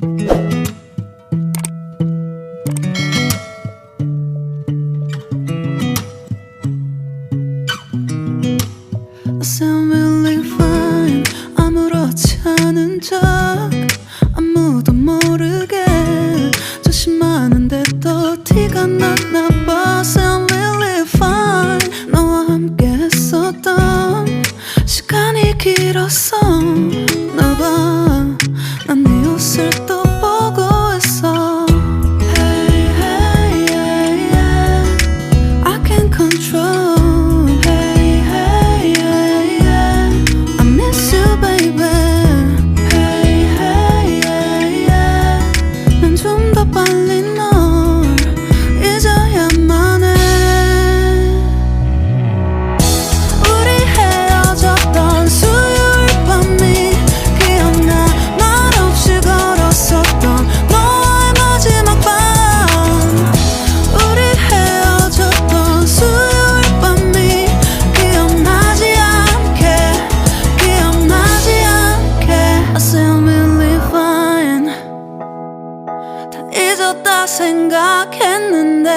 I sound really fine. 아무렇지 않은 척 아무도 모르게 조심하는데 또 티가 났나 봐. Sound really fine. 너와 함께 했었던 시간이 길었어. 나봐 난 네 옷을 또 보고 있어. Hey, hey, yeah, yeah. I can't control. Hey, hey, yeah, yeah. I miss you, baby. Hey, hey, yeah, yeah. 난 좀 더 빨리 널 잊어야만 해. 우리 헤어졌던 수요일 밤이 기억나. 말없이 걸었었던 너와의 마지막 밤. 우리 헤어졌던 수요일 밤이 기억나지 않게 기억나지 않게. I sound really fine. 다 잊었다 생각했는데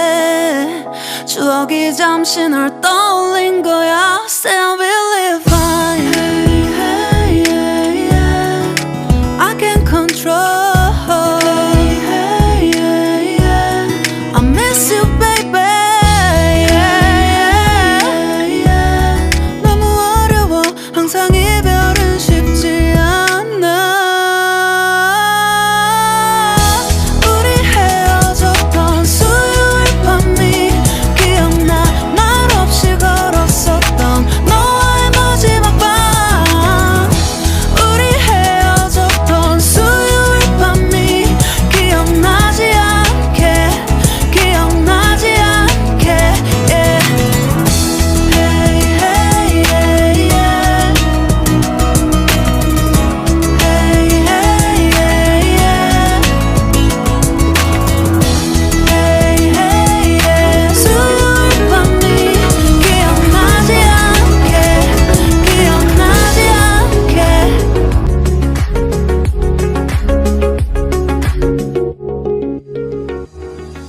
추억이 잠시 널 떠올린 거야. Sound really